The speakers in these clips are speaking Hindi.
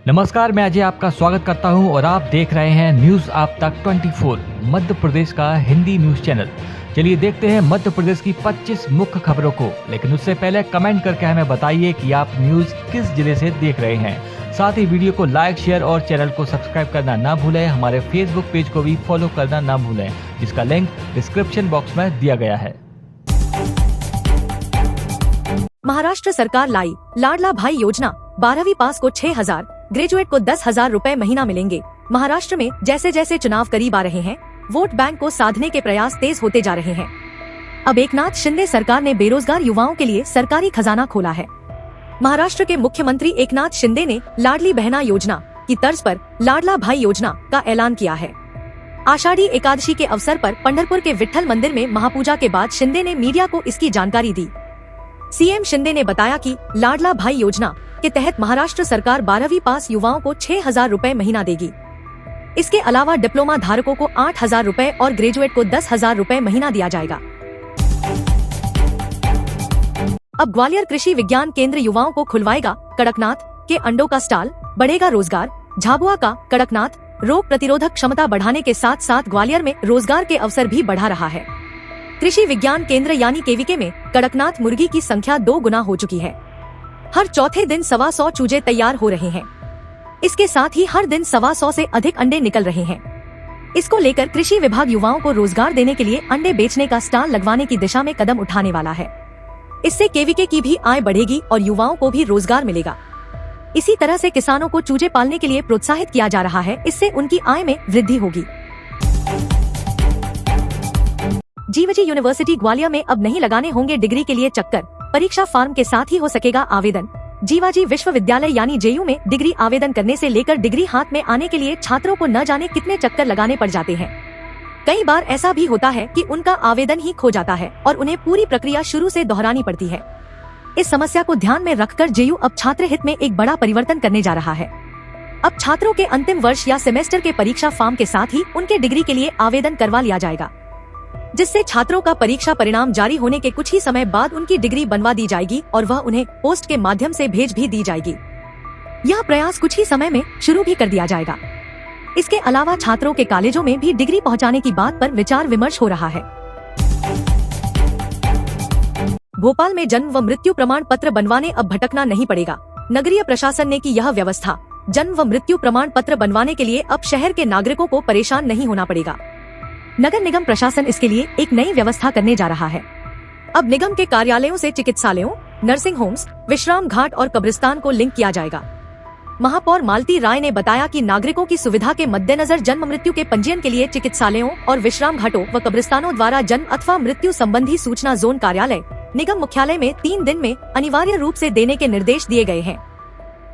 नमस्कार, मैं अजय आपका स्वागत करता हूं और आप देख रहे हैं न्यूज आप तक 24 मध्य प्रदेश का हिंदी न्यूज चैनल। चलिए देखते हैं मध्य प्रदेश की 25 मुख्य खबरों को, लेकिन उससे पहले कमेंट करके हमें बताइए कि आप न्यूज किस जिले से देख रहे हैं। साथ ही वीडियो को लाइक, शेयर और चैनल को सब्सक्राइब करना ना भूलें। हमारे फेसबुक पेज को भी फॉलो करना ना भूलें, जिसका लिंक डिस्क्रिप्शन बॉक्स में दिया गया है। महाराष्ट्र सरकार लाई लाडला भाई योजना, 12वीं पास को 6,000, ग्रेजुएट को 10,000 रुपए महीना मिलेंगे। महाराष्ट्र में जैसे जैसे चुनाव करीब आ रहे हैं, वोट बैंक को साधने के प्रयास तेज होते जा रहे हैं। अब एकनाथ शिंदे सरकार ने बेरोजगार युवाओं के लिए सरकारी खजाना खोला है। महाराष्ट्र के मुख्यमंत्री एकनाथ शिंदे ने लाडली बहना योजना की तर्ज पर लाडला भाई योजना का ऐलान किया है। आषाढ़ी एकादशी के अवसर पर पंढरपुर के विट्ठल मंदिर में महापूजा के बाद शिंदे ने मीडिया को इसकी जानकारी दी। सीएम शिंदे ने बताया कि लाडला भाई योजना के तहत महाराष्ट्र सरकार 12वीं पास युवाओं को 6,000 रुपए महीना देगी। इसके अलावा डिप्लोमा धारकों को 8,000 रुपए और ग्रेजुएट को 10,000 रुपए महीना दिया जाएगा। अब ग्वालियर कृषि विज्ञान केंद्र युवाओं को खुलवाएगा कड़कनाथ के अंडों का स्टॉल, बढ़ेगा रोजगार। झाबुआ का कड़कनाथ रोग प्रतिरोधक क्षमता बढ़ाने के साथ साथ ग्वालियर में रोजगार के अवसर भी बढ़ा रहा है। कृषि विज्ञान केंद्र यानी केवीके में कड़कनाथ मुर्गी की संख्या 2 गुना हो चुकी है। हर चौथे दिन 125 चूजे तैयार हो रहे हैं। इसके साथ ही हर दिन 125 से अधिक अंडे निकल रहे हैं। इसको लेकर कृषि विभाग युवाओं को रोजगार देने के लिए अंडे बेचने का स्टॉल लगवाने की दिशा में कदम उठाने वाला है। इससे केवीके की भी आय बढ़ेगी और युवाओं को भी रोजगार मिलेगा। इसी तरह से किसानों को चूजे पालने के लिए प्रोत्साहित किया जा रहा है। इससे उनकी आय में वृद्धि होगी। जीवजी यूनिवर्सिटी ग्वालियर में अब नहीं लगाने होंगे डिग्री के लिए चक्कर, परीक्षा फॉर्म के साथ ही हो सकेगा आवेदन। जीवाजी विश्वविद्यालय यानी जेयू में डिग्री आवेदन करने से लेकर डिग्री हाथ में आने के लिए छात्रों को न जाने कितने चक्कर लगाने पड़ जाते हैं। कई बार ऐसा भी होता है कि उनका आवेदन ही खो जाता है और उन्हें पूरी प्रक्रिया शुरू से दोहरानी पड़ती है। इस समस्या को ध्यान में रखकर जेयू अब छात्र हित में एक बड़ा परिवर्तन करने जा रहा है। अब छात्रों के अंतिम वर्ष या सेमेस्टर के परीक्षा फॉर्म के साथ ही उनके डिग्री के लिए आवेदन करवा लिया जाएगा, जिससे छात्रों का परीक्षा परिणाम जारी होने के कुछ ही समय बाद उनकी डिग्री बनवा दी जाएगी और वह उन्हें पोस्ट के माध्यम से भेज भी दी जाएगी। यह प्रयास कुछ ही समय में शुरू भी कर दिया जाएगा। इसके अलावा छात्रों के कॉलेजों में भी डिग्री पहुंचाने की बात पर विचार विमर्श हो रहा है। भोपाल में जन्म व मृत्यु प्रमाण पत्र बनवाने अब भटकना नहीं पड़ेगा। नगरीय प्रशासन ने की यह व्यवस्था। जन्म व मृत्यु प्रमाण पत्र बनवाने के लिए अब शहर के नागरिकों को परेशान नहीं होना पड़ेगा। नगर निगम प्रशासन इसके लिए एक नई व्यवस्था करने जा रहा है। अब निगम के कार्यालयों से चिकित्सालयों, नर्सिंग होम्स, विश्राम घाट और कब्रिस्तान को लिंक किया जाएगा। महापौर मालती राय ने बताया कि नागरिकों की सुविधा के मद्देनजर जन्म मृत्यु के पंजीयन के लिए चिकित्सालयों और विश्राम घाटों व कब्रिस्तानों द्वारा जन्म अथवा मृत्यु संबंधी सूचना जोन कार्यालय निगम मुख्यालय में 3 दिन में अनिवार्य रूप से देने के निर्देश दिए गए हैं।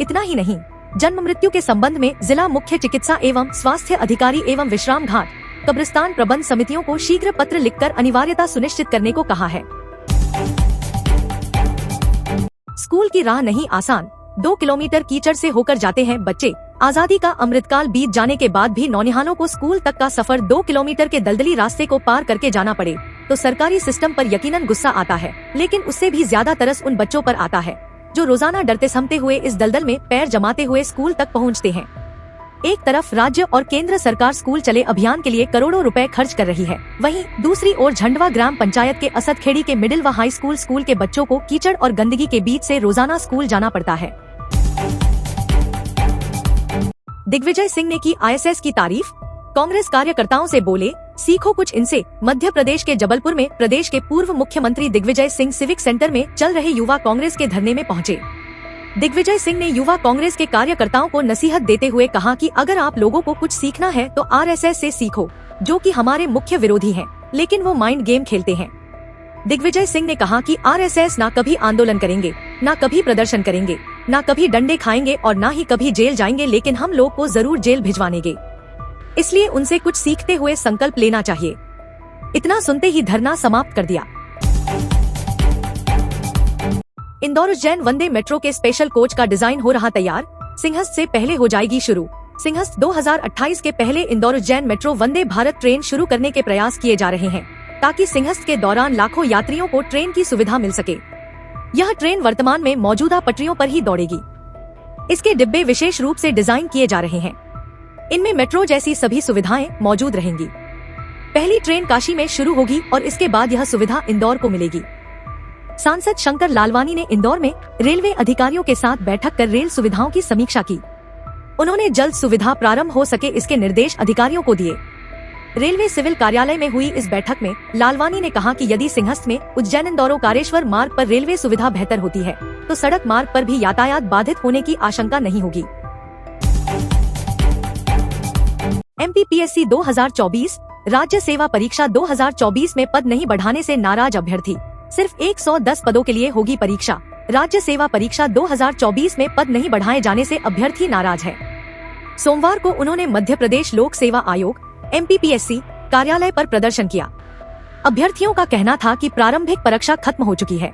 इतना ही नहीं, जन्म मृत्यु के संबंध में जिला मुख्य चिकित्सा एवं स्वास्थ्य अधिकारी एवं विश्राम घाट, कब्रिस्तान प्रबंध समितियों को शीघ्र पत्र लिखकर अनिवार्यता सुनिश्चित करने को कहा है। स्कूल की राह नहीं आसान, 2 किलोमीटर कीचड़ से होकर जाते हैं बच्चे। आजादी का अमृतकाल बीत जाने के बाद भी नौनिहालों को स्कूल तक का सफर 2 किलोमीटर के दलदली रास्ते को पार करके जाना पड़े तो सरकारी सिस्टम पर यकीनन गुस्सा आता है, लेकिन उससे भी ज्यादा तरस उन बच्चों पर आता है जो रोजाना डरते सहमते हुए इस दलदल में पैर जमाते हुए स्कूल तक पहुँचते हैं। एक तरफ राज्य और केंद्र सरकार स्कूल चले अभियान के लिए करोड़ों रुपए खर्च कर रही है, वहीं दूसरी ओर झंडवा ग्राम पंचायत के असदखेड़ी के मिडिल व हाई स्कूल के बच्चों को कीचड़ और गंदगी के बीच से रोजाना स्कूल जाना पड़ता है। दिग्विजय सिंह ने की आईएसएस की तारीफ। कांग्रेस कार्यकर्ताओं से बोले, सीखो कुछ इनसे। मध्य प्रदेश के जबलपुर में प्रदेश के पूर्व मुख्यमंत्री दिग्विजय सिंह सिविक सेंटर में चल रहे युवा कांग्रेस के धरने में पहुँचे। दिग्विजय सिंह ने युवा कांग्रेस के कार्यकर्ताओं को नसीहत देते हुए कहा कि अगर आप लोगों को कुछ सीखना है तो आरएसएस से सीखो, जो कि हमारे मुख्य विरोधी हैं, लेकिन वो माइंड गेम खेलते हैं। दिग्विजय सिंह ने कहा कि आरएसएस ना कभी आंदोलन करेंगे, ना कभी प्रदर्शन करेंगे, ना कभी डंडे खाएंगे और ना ही कभी जेल जाएंगे, लेकिन हम लोग को जरूर जेल भिजवानेंगे। इसलिए उनसे कुछ सीखते हुए संकल्प लेना चाहिए। इतना सुनते ही धरना समाप्त कर दिया। इंदौर उज्जैन वंदे मेट्रो के स्पेशल कोच का डिजाइन हो रहा तैयार, सिंहस्थ से पहले हो जाएगी शुरू। सिंहस्थ 2028 के पहले इंदौर उज्जैन मेट्रो वंदे भारत ट्रेन शुरू करने के प्रयास किए जा रहे हैं, ताकि सिंहस्थ के दौरान लाखों यात्रियों को ट्रेन की सुविधा मिल सके। यह ट्रेन वर्तमान में मौजूदा पटरियों पर ही दौड़ेगी। इसके डिब्बे विशेष रूप से डिजाइन किए जा रहे हैं। इनमें मेट्रो जैसी सभी सुविधाएं मौजूद रहेंगी। पहली ट्रेन काशी में शुरू होगी और इसके बाद यह सुविधा इंदौर को मिलेगी। सांसद शंकर लालवानी ने इंदौर में रेलवे अधिकारियों के साथ बैठक कर रेल सुविधाओं की समीक्षा की। उन्होंने जल्द सुविधा प्रारंभ हो सके इसके निर्देश अधिकारियों को दिए। रेलवे सिविल कार्यालय में हुई इस बैठक में लालवानी ने कहा कि यदि सिंहस्थ में उज्जैन इंदौर कारेश्वर मार्ग पर रेलवे सुविधा बेहतर होती है तो सड़क मार्ग पर भी यातायात बाधित होने की आशंका नहीं होगी। MPPSC 2024 राज्य सेवा परीक्षा 2024 में पद नहीं बढ़ाने से नाराज अभ्यर्थी। सिर्फ 110 पदों के लिए होगी परीक्षा। राज्य सेवा परीक्षा 2024 में पद नहीं बढ़ाए जाने से अभ्यर्थी नाराज है। सोमवार को उन्होंने मध्य प्रदेश लोक सेवा आयोग MPPSC कार्यालय पर प्रदर्शन किया। अभ्यर्थियों का कहना था कि प्रारंभिक परीक्षा खत्म हो चुकी है,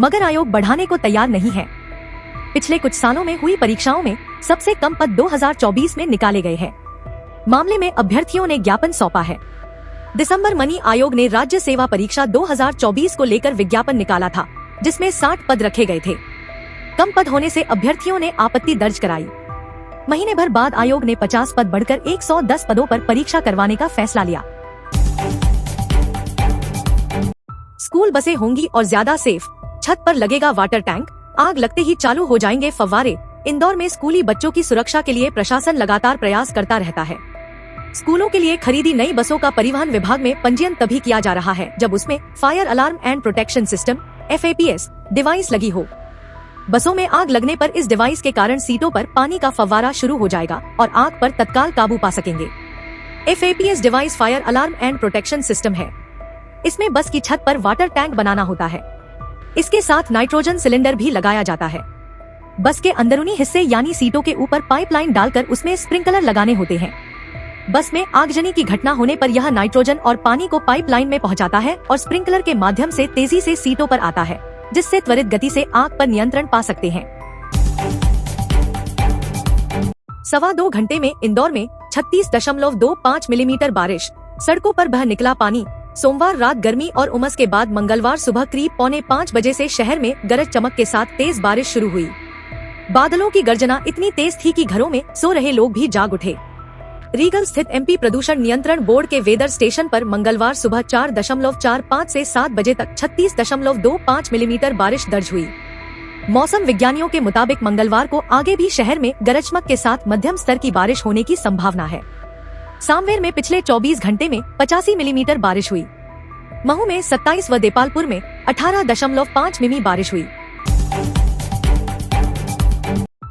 मगर आयोग बढ़ाने को तैयार नहीं है। पिछले कुछ सालों में हुई परीक्षाओं में सबसे कम पद 2024 में निकाले गए हैं। मामले में अभ्यर्थियों ने ज्ञापन सौंपा है। दिसंबर मनी आयोग ने राज्य सेवा परीक्षा 2024 को लेकर विज्ञापन निकाला था, जिसमें 60 पद रखे गए थे। कम पद होने से अभ्यर्थियों ने आपत्ति दर्ज कराई। महीने भर बाद आयोग ने 50 पद बढ़कर 110 पदों पर परीक्षा करवाने का फैसला लिया। स्कूल बसें होंगी और ज्यादा सेफ, छत पर लगेगा वाटर टैंक, आग लगते ही चालू हो जाएंगे फव्वारे। इंदौर में स्कूली बच्चों की सुरक्षा के लिए प्रशासन लगातार प्रयास करता रहता है। स्कूलों के लिए खरीदी नई बसों का परिवहन विभाग में पंजीयन तभी किया जा रहा है जब उसमें fire alarm and protection system FAPS device लगी हो। बसों में आग लगने पर इस डिवाइस के कारण सीटों पर पानी का फव्वारा शुरू हो जाएगा और आग पर तत्काल काबू पा सकेंगे। FAPS device fire alarm and protection system है। इसमें बस की छत पर वाटर टैंक बनाना होता है। इसके साथ नाइट्रोजन सिलेंडर भी लगाया जाता है। बस के अंदरूनी हिस्से यानी सीटों के ऊपर पाइपलाइन डालकर उसमें स्प्रिंकलर लगाने होते हैं। बस में आगजनी की घटना होने पर यह नाइट्रोजन और पानी को पाइपलाइन में पहुंचाता है और स्प्रिंकलर के माध्यम से तेजी से सीटों पर आता है, जिससे त्वरित गति से आग पर नियंत्रण पा सकते हैं। 2.25 घंटे में इंदौर में 36.25 मिलीमीटर बारिश, सड़कों पर बह निकला पानी। सोमवार रात गर्मी और उमस के बाद मंगलवार सुबह करीब 4:45 बजे से शहर में गरज चमक के साथ तेज बारिश शुरू हुई। बादलों की गर्जना इतनी तेज थी कि घरों में सो रहे लोग भी जाग उठे। रीगल स्थित MP प्रदूषण नियंत्रण बोर्ड के वेदर स्टेशन पर मंगलवार सुबह 4:45 से 7 बजे तक 36.25 मिलीमीटर बारिश दर्ज हुई। मौसम विज्ञानियों के मुताबिक मंगलवार को आगे भी शहर में गरज चमक के साथ मध्यम स्तर की बारिश होने की संभावना है। सामवेर में पिछले 24 घंटे में 85 मिलीमीटर बारिश हुई। महू में 27 व देपालपुर में 18.5 मिमी बारिश हुई।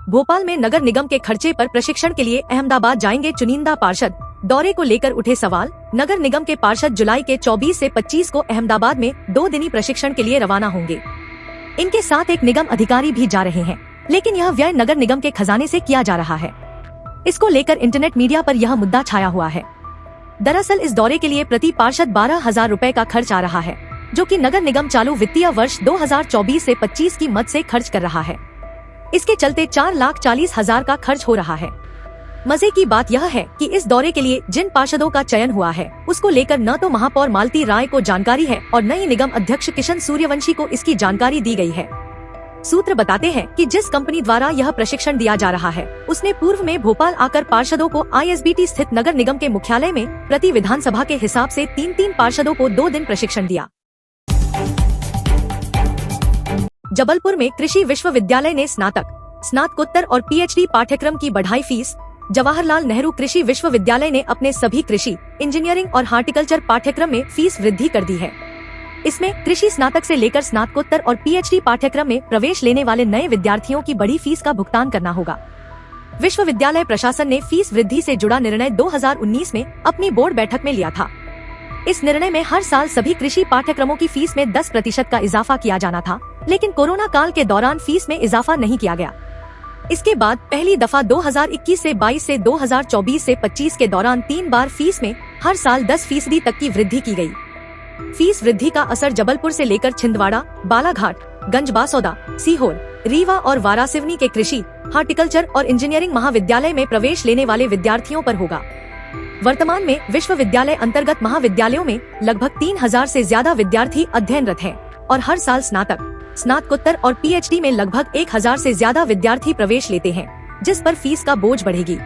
भोपाल में नगर निगम के खर्चे पर प्रशिक्षण के लिए अहमदाबाद जाएंगे चुनिंदा पार्षद। दौरे को लेकर उठे सवाल। नगर निगम के पार्षद जुलाई के 24 से 25 को अहमदाबाद में 2 दिनी प्रशिक्षण के लिए रवाना होंगे। इनके साथ एक निगम अधिकारी भी जा रहे हैं, लेकिन यह व्यय नगर निगम के खजाने से किया जा रहा है। इसको लेकर इंटरनेट मीडिया पर यह मुद्दा छाया हुआ है। दरअसल इस दौरे के लिए प्रति पार्षद 12,000 रूपए का खर्च आ रहा है, जो कि नगर निगम चालू वित्तीय वर्ष 2024 से 25 की मद से खर्च कर रहा है। इसके चलते 4,40,000 का खर्च हो रहा है। मजे की बात यह है कि इस दौरे के लिए जिन पार्षदों का चयन हुआ है उसको लेकर न तो महापौर मालती राय को जानकारी है और न ही निगम अध्यक्ष किशन सूर्यवंशी को इसकी जानकारी दी गई है। सूत्र बताते हैं कि जिस कंपनी द्वारा यह प्रशिक्षण दिया जा रहा है उसने पूर्व में भोपाल आकर पार्षदों को ISBT स्थित नगर निगम के मुख्यालय में प्रति विधानसभा के हिसाब से 3-3 पार्षदों को 2 दिन प्रशिक्षण दिया। जबलपुर में कृषि विश्वविद्यालय ने स्नातक, स्नातकोत्तर और PhD पाठ्यक्रम की बढ़ाई फीस। जवाहरलाल नेहरू कृषि विश्वविद्यालय ने अपने सभी कृषि, इंजीनियरिंग और हार्टिकल्चर पाठ्यक्रम में फीस वृद्धि कर दी है। इसमें कृषि स्नातक से लेकर स्नातकोत्तर और PhD पाठ्यक्रम में प्रवेश लेने वाले नए विद्यार्थियों की बड़ी फीस का भुगतान करना होगा। विश्वविद्यालय प्रशासन ने फीस वृद्धि से जुड़ा निर्णय 2019 में अपनी बोर्ड बैठक में लिया था। इस निर्णय में हर साल सभी कृषि पाठ्यक्रमों की फीस में 10% का इजाफा किया जाना था, लेकिन कोरोना काल के दौरान फीस में इजाफा नहीं किया गया। इसके बाद पहली दफा 2021 से 22 से 2024 से 25 के दौरान 3 बार फीस में हर साल 10% तक की वृद्धि की गई। फीस वृद्धि का असर जबलपुर से लेकर छिंदवाड़ा, बालाघाट, गंजबासौदा, सीहोर, रीवा और वारासिवनी के कृषि, हार्टिकल्चर और इंजीनियरिंग महाविद्यालय में प्रवेश लेने वाले विद्यार्थियों पर होगा। वर्तमान में विश्वविद्यालय अंतर्गत महाविद्यालयों में लगभग 3,000 से ज्यादा विद्यार्थी अध्ययनरत हैं और हर साल स्नातक, स्नातकोत्तर और पीएचडी में लगभग 1000 से ज्यादा विद्यार्थी प्रवेश लेते हैं, जिस पर फीस का बोझ बढ़ेगी।